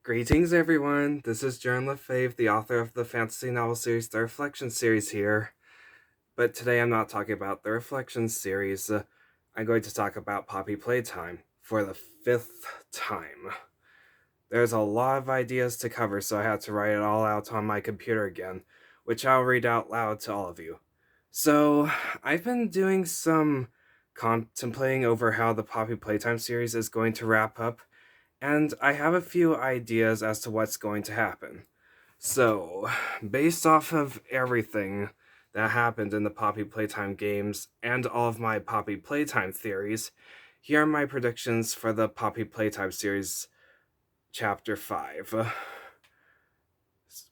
Greetings, everyone. This is Jern Lefebvre, the author of the fantasy novel series The Reflection series here. But today I'm not talking about the Reflection series. I'm going to talk about Poppy Playtime for the fifth time. There's a lot of ideas to cover, so I had to write it all out on my computer again, which I'll read out loud to all of you. So, I've been doing some contemplating over how the Poppy Playtime series is going to wrap up, and I have a few ideas as to what's going to happen. So, based off of everything that happened in the Poppy Playtime games and all of my Poppy Playtime theories, here are my predictions for the Poppy Playtime series Chapter 5.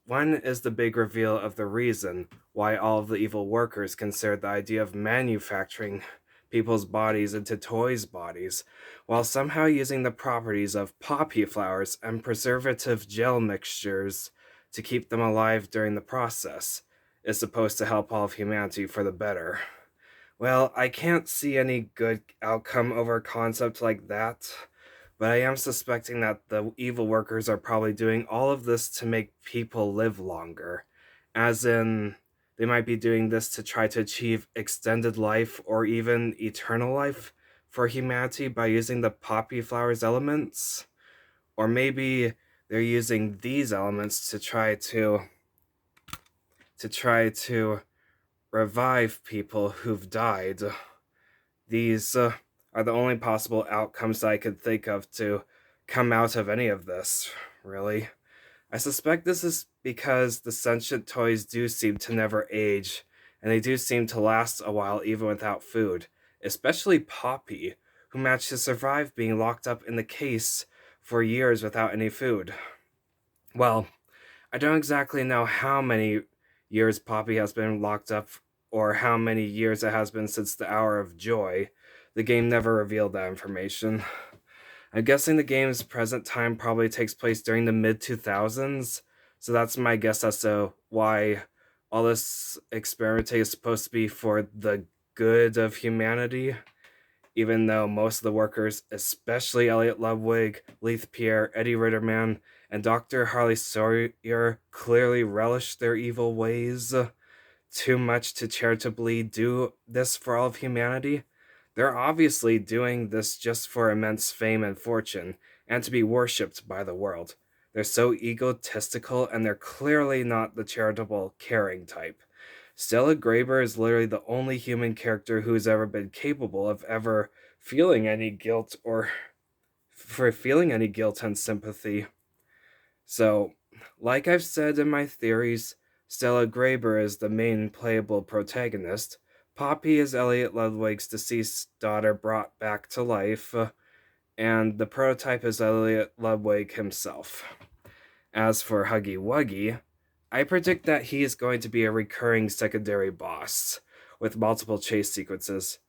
One is the big reveal of the reason why all of the evil workers considered the idea of manufacturing people's bodies into toys' bodies, while somehow using the properties of poppy flowers and preservative gel mixtures to keep them alive during the process, is supposed to help all of humanity for the better. Well, I can't see any good outcome over a concept like that, but I am suspecting that the evil workers are probably doing all of this to make people live longer. As in, they might be doing this to try to achieve extended life or even eternal life for humanity by using the poppy flowers elements. Or maybe they're using these elements to try to revive people who've died. These are the only possible outcomes I could think of to come out of any of this, really. I suspect this is because the sentient toys do seem to never age, and they do seem to last a while even without food, especially Poppy, who managed to survive being locked up in the case for years without any food. Well, I don't exactly know how many years Poppy has been locked up or how many years it has been since the Hour of Joy. The game never revealed that information. I'm guessing the game's present time probably takes place during the mid-2000s, so that's my guess as to why all this experimenting is supposed to be for the good of humanity, even though most of the workers, especially Elliot Ludwig, Leith Pierre, Eddie Ritterman, and Dr. Harley Sawyer clearly relish their evil ways too much to charitably do this for all of humanity. They're obviously doing this just for immense fame and fortune, and to be worshipped by the world. They're so egotistical, and they're clearly not the charitable, caring type. Stella Greyber is literally the only human character who's ever been capable of ever feeling any guilt or for feeling any guilt and sympathy. So, like I've said in my theories, Stella Greyber is the main playable protagonist. Poppy is Elliot Ludwig's deceased daughter brought back to life, and the prototype is Elliot Ludwig himself. As for Huggy Wuggy, I predict that he is going to be a recurring secondary boss, with multiple chase sequences.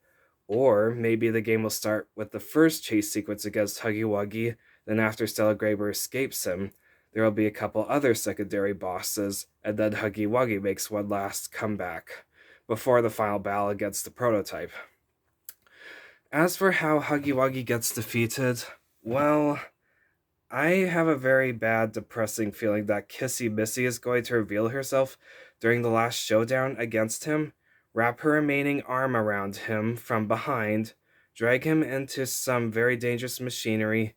Or maybe the game will start with the first chase sequence against Huggy Wuggy, then after Stella Greyber escapes him, there will be a couple other secondary bosses, and then Huggy Wuggy makes one last comeback, before the final battle against the prototype. As for how Huggy Wuggy gets defeated, well, I have a very bad, depressing feeling that Kissy Missy is going to reveal herself during the last showdown against him, wrap her remaining arm around him from behind, drag him into some very dangerous machinery,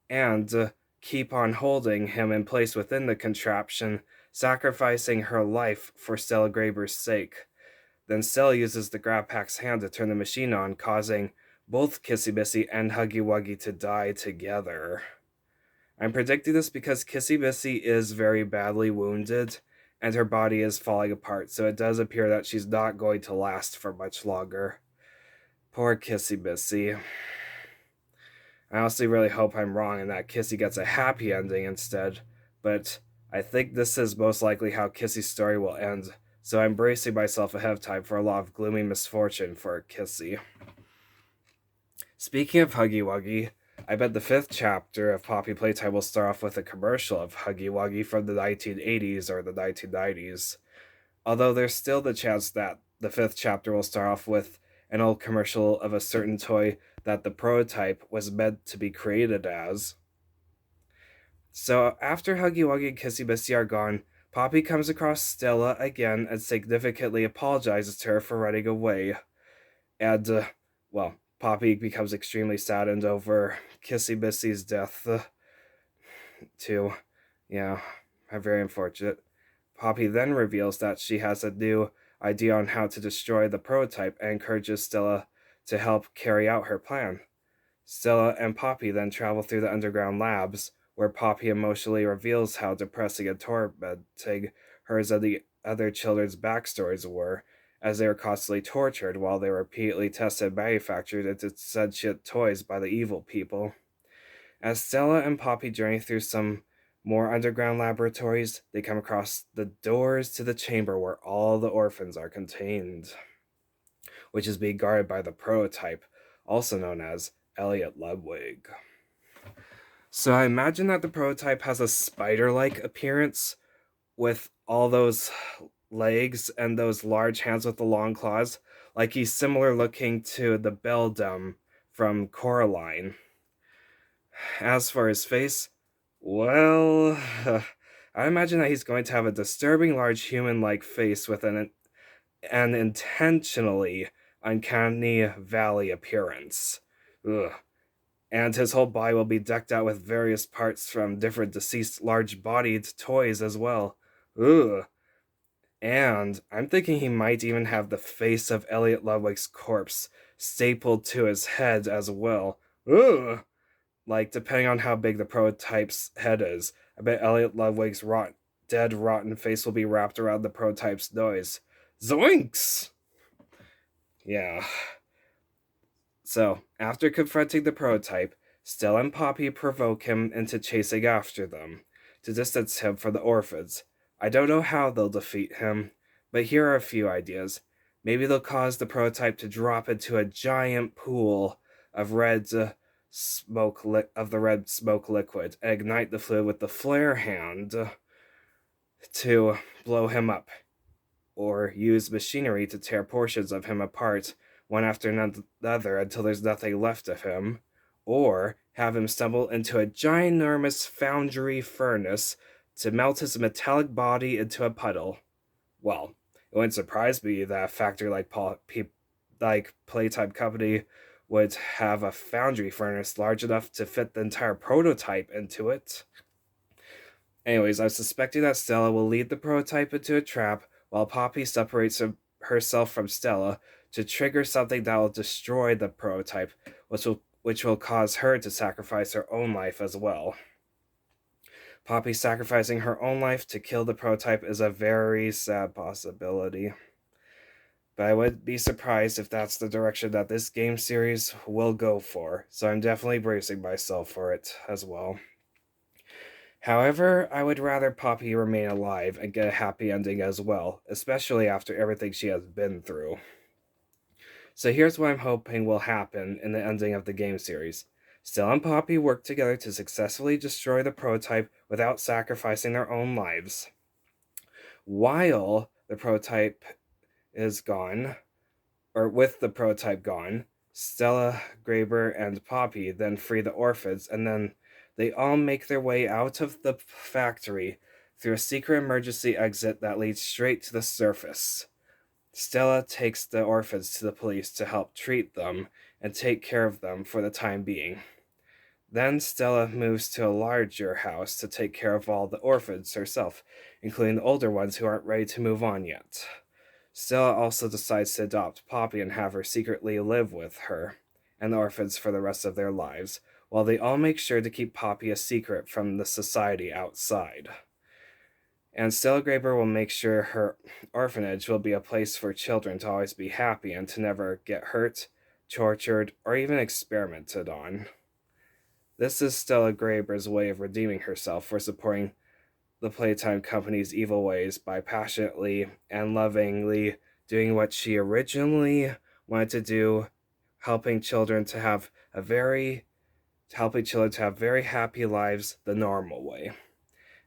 and keep on holding him in place within the contraption, sacrificing her life for Stella Greyber's sake. Then Stella uses the grab pack's hand to turn the machine on, causing both Kissy Missy and Huggy Wuggy to die together. I'm predicting this because Kissy Missy is very badly wounded, and her body is falling apart, so it does appear that she's not going to last for much longer. Poor Kissy Missy. I honestly really hope I'm wrong and that Kissy gets a happy ending instead, but I think this is most likely how Kissy's story will end, so I'm bracing myself ahead of time for a lot of gloomy misfortune for Kissy. Speaking of Huggy Wuggy, I bet the fifth chapter of Poppy Playtime will start off with a commercial of Huggy Wuggy from the 1980s or the 1990s. Although there's still the chance that the fifth chapter will start off with an old commercial of a certain toy that the prototype was meant to be created as. So after Huggy Wuggy and Kissy Missy are gone, Poppy comes across Stella again and significantly apologizes to her for running away. And, Poppy becomes extremely saddened over Kissy Missy's death, too. Yeah, very unfortunate. Poppy then reveals that she has a new idea on how to destroy the prototype and encourages Stella to help carry out her plan. Stella and Poppy then travel through the underground labs, where Poppy emotionally reveals how depressing and tormenting hers and the other children's backstories were, as they were constantly tortured while they were repeatedly tested and manufactured into sentient toys by the evil people. As Stella and Poppy journey through some more underground laboratories, they come across the doors to the chamber where all the orphans are contained, which is being guarded by the prototype, also known as Elliot Ludwig. So I imagine that the prototype has a spider-like appearance with all those legs and those large hands with the long claws. Like he's similar looking to the Beldum from Coraline. As for his face, well, I imagine that he's going to have a disturbing large human-like face with an intentionally uncanny valley appearance. Ugh. And his whole body will be decked out with various parts from different deceased large-bodied toys as well. Ugh. And I'm thinking he might even have the face of Elliot Ludwig's corpse stapled to his head as well. Ugh. Like, depending on how big the prototype's head is, I bet Elliot Ludwig's dead, rotten face will be wrapped around the prototype's nose. Zoinks! Yeah. So, after confronting the prototype, Stella and Poppy provoke him into chasing after them, to distance him from the orphans. I don't know how they'll defeat him, but here are a few ideas. Maybe they'll cause the prototype to drop into a giant pool of red smoke liquid and ignite the fluid with the flare hand to blow him up, or use machinery to tear portions of him apart one after another until there's nothing left of him, or have him stumble into a ginormous foundry furnace to melt his metallic body into a puddle. Well, it wouldn't surprise me that a factory like Playtime Company would have a foundry furnace large enough to fit the entire prototype into it. Anyways, I'm suspecting that Stella will lead the prototype into a trap while Poppy separates herself from Stella to trigger something that will destroy the prototype, which will cause her to sacrifice her own life as well. Poppy sacrificing her own life to kill the prototype is a very sad possibility. But I would be surprised if that's the direction that this game series will go for, so I'm definitely bracing myself for it as well. However, I would rather Poppy remain alive and get a happy ending as well, especially after everything she has been through. So here's what I'm hoping will happen in the ending of the game series. Stella and Poppy work together to successfully destroy the prototype without sacrificing their own lives. While the prototype is gone, or with the prototype gone, Stella, Greyber, and Poppy then free the orphans, and then they all make their way out of the factory through a secret emergency exit that leads straight to the surface. Stella takes the orphans to the police to help treat them and take care of them for the time being. Then Stella moves to a larger house to take care of all the orphans herself, including the older ones who aren't ready to move on yet. Stella also decides to adopt Poppy and have her secretly live with her and the orphans for the rest of their lives, while they all make sure to keep Poppy a secret from the society outside. And Stella Greyber will make sure her orphanage will be a place for children to always be happy and to never get hurt, tortured, or even experimented on. This is Stella Greyber's way of redeeming herself for supporting the Playtime Company's evil ways by passionately and lovingly doing what she originally wanted to do, helping children to have very happy lives the normal way.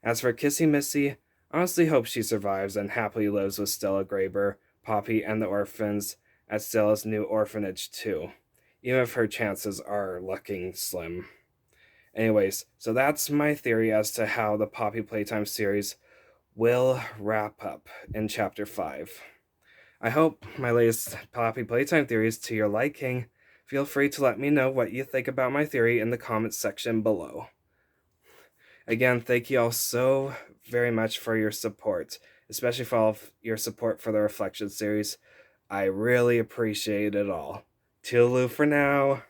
As for Kissy Missy, I honestly hope she survives and happily lives with Stella Greyber, Poppy, and the orphans at Stella's new orphanage too, even if her chances are looking slim. Anyways, so that's my theory as to how the Poppy Playtime series will wrap up in Chapter 5. I hope my latest Poppy Playtime theory is to your liking. Feel free to let me know what you think about my theory in the comments section below. Again, thank you all so very much for your support, especially for all of your support for the Reflection series. I really appreciate it all. Toodaloo for now.